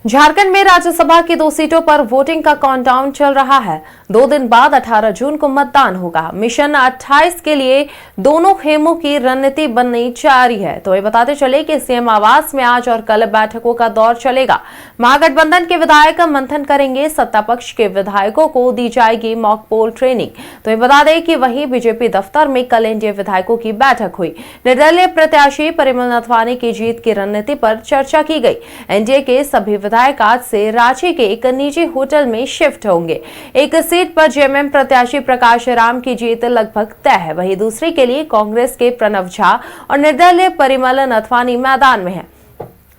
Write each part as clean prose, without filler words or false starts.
झारखंड में राज्यसभा की 2 सीटों पर वोटिंग का काउंटडाउन चल रहा है। 2 दिन बाद 18 जून को मतदान होगा। मिशन 28 के लिए दोनों खेमों की रणनीति बननी जारी है। तो ये बताते चले कि सीएम आवास में आज और कल बैठकों का दौर चलेगा। महागठबंधन के विधायक मंथन करेंगे। सत्ता पक्ष के विधायकों को दी जाएगी मॉक पोल ट्रेनिंग। तो ये बता दें कि वहीं बीजेपी दफ्तर में कल एनडीए विधायकों की बैठक हुई। निर्दलीय प्रत्याशी परिमल नथवानी की जीत की रणनीति पर चर्चा की गई। एनडीए के सभी विधायक आज से रांची के एक निजी होटल में शिफ्ट होंगे। एक सीट पर जेएमएम प्रत्याशी प्रकाश राम की जीत लगभग तय है। वहीं दूसरी के लिए कांग्रेस के प्रणव झा और निर्दलीय परिमल नथवानी मैदान में हैं।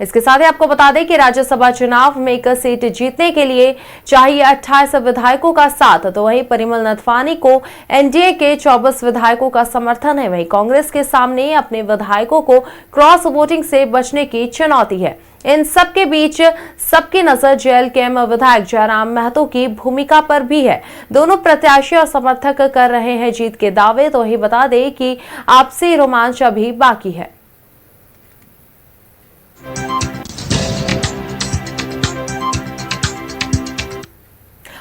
इसके साथ ही आपको बता दें कि राज्यसभा चुनाव में एक सीट जीतने के लिए चाहिए 28 विधायकों का साथ। तो वहीं परिमल नथवानी को एनडीए के 24 विधायकों का समर्थन है। वहीं कांग्रेस के सामने अपने विधायकों को क्रॉस वोटिंग से बचने की चुनौती है। इन सबके बीच सबकी नजर जेएलकेएम विधायक जयराम महतो की भूमिका पर भी है। दोनों प्रत्याशी और समर्थक कर रहे हैं जीत के दावे। तो वही बता दें कि आपसी रोमांच अभी बाकी है।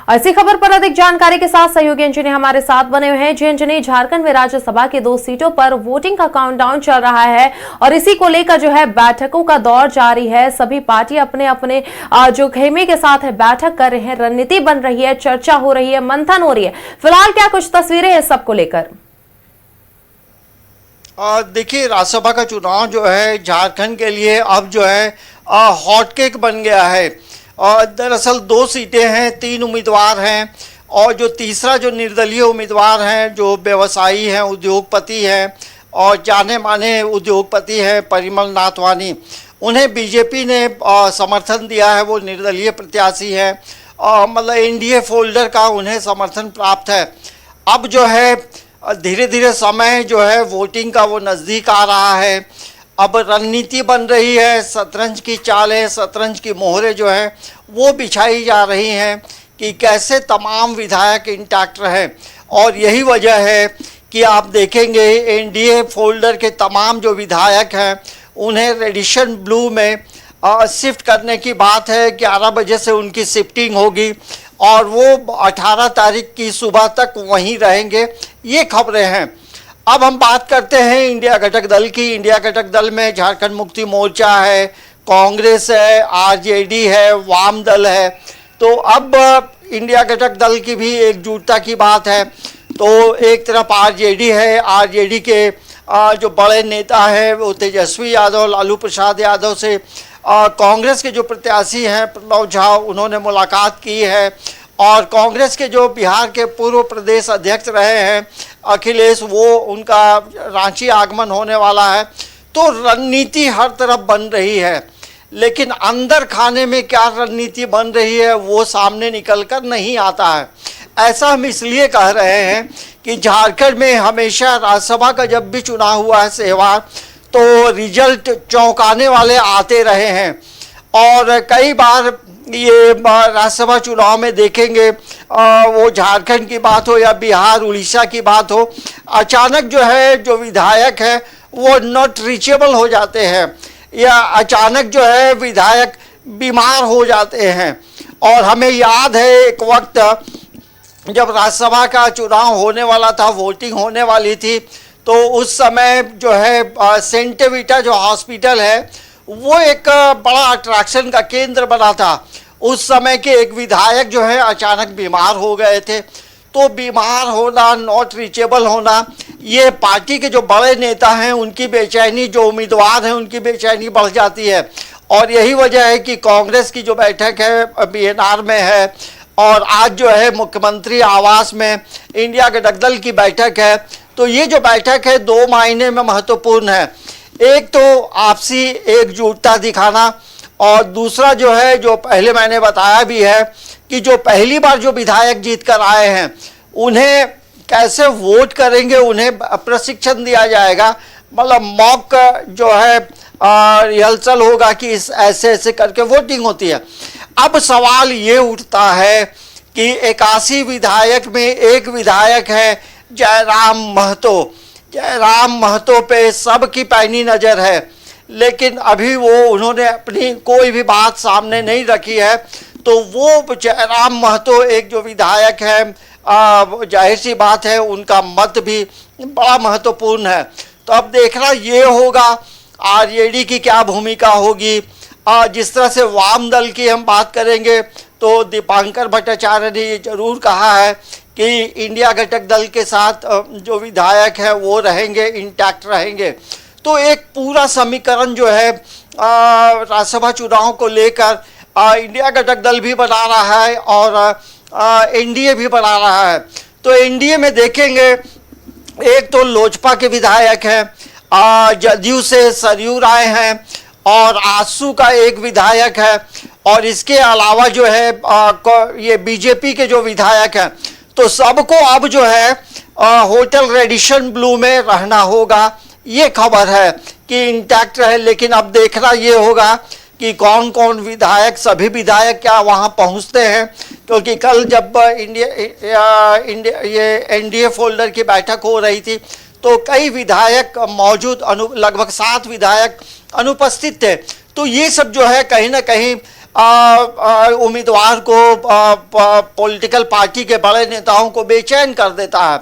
ऐसी खबर पर अधिक जानकारी के साथ सहयोगी इंजीनियर हमारे साथ बने हुए हैं। जी इंजीनियर, झारखंड में राज्यसभा की 2 सीटों पर वोटिंग का काउंटडाउन चल रहा है और इसी को लेकर जो है बैठकों का दौर जारी है। सभी पार्टी अपने अपने जो खेमे के साथ है बैठक कर रहे हैं, रणनीति बन रही है, चर्चा हो रही है, मंथन हो रही है। फिलहाल क्या कुछ तस्वीरें हैं सबको लेकर? देखिए, राज्यसभा का चुनाव जो है झारखंड के लिए अब जो है हॉटकेक बन गया है। दरअसल 2 सीटें हैं, 3 उम्मीदवार हैं और जो तीसरा जो निर्दलीय उम्मीदवार हैं, जो व्यवसायी हैं, उद्योगपति हैं और जाने माने उद्योगपति हैं परिमल नाथवानी, उन्हें बीजेपी ने समर्थन दिया है। वो निर्दलीय प्रत्याशी हैं, मतलब एनडीए फोल्डर का उन्हें समर्थन प्राप्त है। अब जो है धीरे धीरे समय जो है वोटिंग का वो नज़दीक आ रहा है। अब रणनीति बन रही है, शतरंज की चालें, शतरंज की मोहरें जो हैं वो बिछाई जा रही हैं कि कैसे तमाम विधायक इंटैक्ट रहें। और यही वजह है कि आप देखेंगे एनडीए फोल्डर के तमाम जो विधायक हैं उन्हें रेडिशन ब्लू में शिफ्ट करने की बात है। 11 बजे से उनकी शिफ्टिंग होगी और वो 18 तारीख की सुबह तक वहीं रहेंगे, ये खबरें हैं। अब हम बात करते हैं इंडिया घटक दल की। इंडिया घटक दल में झारखंड मुक्ति मोर्चा है, कांग्रेस है, आरजेडी है, वाम दल है। तो अब इंडिया घटक दल की भी एकजुटता की बात है। तो एक तरफ आरजेडी है, आरजेडी के जो बड़े नेता हैं वो तेजस्वी यादव, लालू प्रसाद यादव से कांग्रेस के जो प्रत्याशी हैं प्रणव झा, उन्होंने मुलाकात की है। और कांग्रेस के जो बिहार के पूर्व प्रदेश अध्यक्ष रहे हैं अखिलेश, वो उनका रांची आगमन होने वाला है। तो रणनीति हर तरफ बन रही है, लेकिन अंदर खाने में क्या रणनीति बन रही है वो सामने निकल कर नहीं आता है। ऐसा हम इसलिए कह रहे हैं कि झारखंड में हमेशा राज्यसभा का जब भी चुनाव हुआ है सेवा, तो रिजल्ट चौंकाने वाले आते रहे हैं। और कई बार ये राज्यसभा चुनाव में देखेंगे, वो झारखंड की बात हो या बिहार उड़ीसा की बात हो, अचानक जो है जो विधायक है वो नॉट रीचेबल हो जाते हैं या अचानक जो है विधायक बीमार हो जाते हैं। और हमें याद है एक वक्त जब राज्यसभा का चुनाव होने वाला था, वोटिंग होने वाली थी, तो उस समय जो है सेंट वीटा जो हॉस्पिटल है वो एक बड़ा अट्रैक्शन का केंद्र बना था। उस समय के एक विधायक जो है अचानक बीमार हो गए थे। तो बीमार होना, नॉट रीचेबल होना, ये पार्टी के जो बड़े नेता हैं उनकी बेचैनी, जो उम्मीदवार हैं उनकी बेचैनी बढ़ जाती है। और यही वजह है कि कांग्रेस की जो बैठक है बीएनआर में है और आज जो है मुख्यमंत्री आवास में इंडिया घटक दल की बैठक है। तो ये जो बैठक है 2 मायने में महत्वपूर्ण है। एक तो आपसी एकजुटता दिखाना और दूसरा जो है, जो पहले मैंने बताया भी है कि जो पहली बार जो विधायक जीत कर आए हैं उन्हें कैसे वोट करेंगे, उन्हें प्रशिक्षण दिया जाएगा। मतलब मॉक जो है रिहर्सल होगा कि ऐसे ऐसे करके वोटिंग होती है। अब सवाल ये उठता है कि 81 विधायक में एक विधायक है जयराम महतो। जयराम महतो पे सबकी पैनी नज़र है। लेकिन अभी वो उन्होंने अपनी कोई भी बात सामने नहीं रखी है। तो वो जयराम महतो एक जो विधायक है, जाहिर सी बात है उनका मत भी बड़ा महत्वपूर्ण है। तो अब देखना ये होगा आरजेडी की क्या भूमिका होगी। जिस तरह से वाम दल की हम बात करेंगे तो दीपांकर भट्टाचार्य ने ये जरूर कहा है कि इंडिया घटक दल के साथ जो विधायक है वो रहेंगे, इंटैक्ट रहेंगे। तो एक पूरा समीकरण जो है राज्यसभा चुनाव को लेकर इंडिया घटक दल भी बना रहा है और एनडीए भी बना रहा है। तो एनडीए में देखेंगे एक तो लोजपा के विधायक हैं, जदयू से सरयू राय हैं और आसू का एक विधायक है, और इसके अलावा जो है ये बीजेपी के जो विधायक हैं। तो सबको अब जो है होटल रेडिशन ब्लू में रहना होगा, ये खबर है कि इंटैक्ट रहे। लेकिन अब देखना ये होगा कि कौन कौन विधायक, सभी विधायक क्या वहां पहुंचते हैं, क्योंकि कल जब ये एनडीए फोल्डर की बैठक हो रही थी तो कई विधायक मौजूद, लगभग 7 विधायक अनुपस्थित थे। तो ये सब जो है कहीं ना कहीं उम्मीदवार को, पॉलिटिकल पार्टी के बड़े नेताओं को बेचैन कर देता है।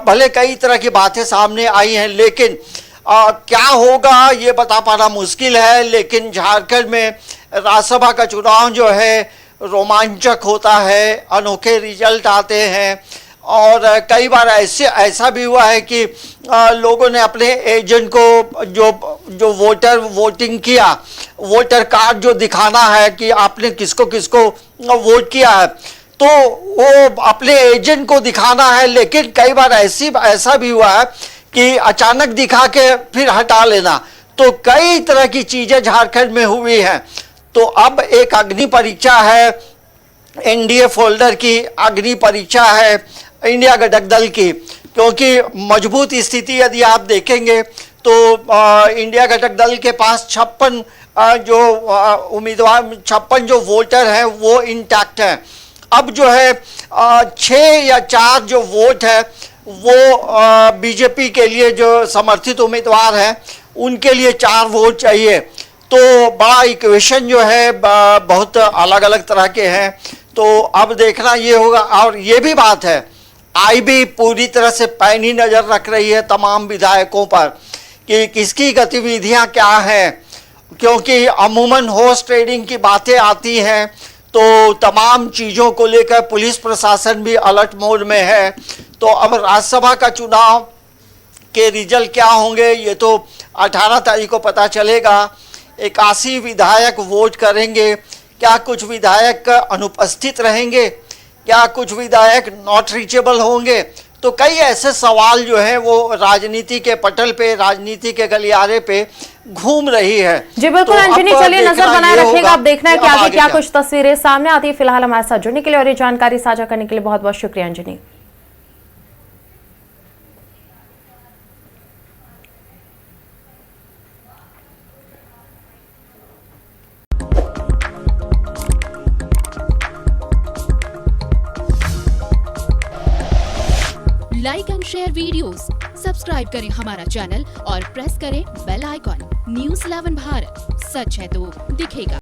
भले कई तरह की बातें सामने आई हैं, लेकिन क्या होगा ये बता पाना मुश्किल है। लेकिन झारखंड में राज्यसभा का चुनाव जो है रोमांचक होता है, अनोखे रिजल्ट आते हैं, और कई बार ऐसा भी हुआ है कि लोगों ने अपने एजेंट को जो वोटिंग किया, वोटर कार्ड जो दिखाना है कि आपने किसको किसको वोट किया है, तो वो अपने एजेंट को दिखाना है। लेकिन कई बार ऐसा भी हुआ है कि अचानक दिखा के फिर हटा लेना। तो कई तरह की चीजें झारखंड में हुई हैं। तो अब एक अग्नि परीक्षा है, एनडीए फोल्डर की अग्नि परीक्षा है इंडिया घटक दल की, क्योंकि मजबूत स्थिति यदि आप देखेंगे तो इंडिया घटक दल के पास 56 जो उम्मीदवार, 56 जो वोटर हैं वो इंटैक्ट हैं। अब जो है 6 या 4 जो वोट है वो बीजेपी के लिए जो समर्थित उम्मीदवार हैं उनके लिए 4 वोट चाहिए। तो बड़ा इक्वेशन जो है बहुत अलग अलग तरह के हैं। तो अब देखना ये होगा। और ये भी बात है, आईबी पूरी तरह से पैनी नज़र रख रही है तमाम विधायकों पर कि किसकी गतिविधियां क्या हैं, क्योंकि अमूमन हॉर्स ट्रेडिंग की बातें आती हैं। तो तमाम चीज़ों को लेकर पुलिस प्रशासन भी अलर्ट मोड में है। तो अब राज्यसभा का चुनाव के रिजल्ट क्या होंगे ये तो 18 तारीख को पता चलेगा। 81 विधायक वोट करेंगे। क्या कुछ विधायक अनुपस्थित रहेंगे, क्या कुछ विधायक नॉट रीचेबल होंगे? तो कई ऐसे सवाल जो हैं वो राजनीति के पटल पे, राजनीति के गलियारे पे घूम रही है। जी बिल्कुल तो अंजनी, चलिए नजर बनाए रखिएगा। अब देखना है कि आगे क्या कुछ तस्वीरें सामने आती है। फिलहाल हमारे साथ जुड़ने के लिए और ये जानकारी साझा करने के लिए बहुत बहुत शुक्रिया Anjani. Like and share videos, subscribe करें हमारा चैनल और प्रेस करें बेल आइकॉन। न्यूज़ 11 भारत, सच है तो दिखेगा।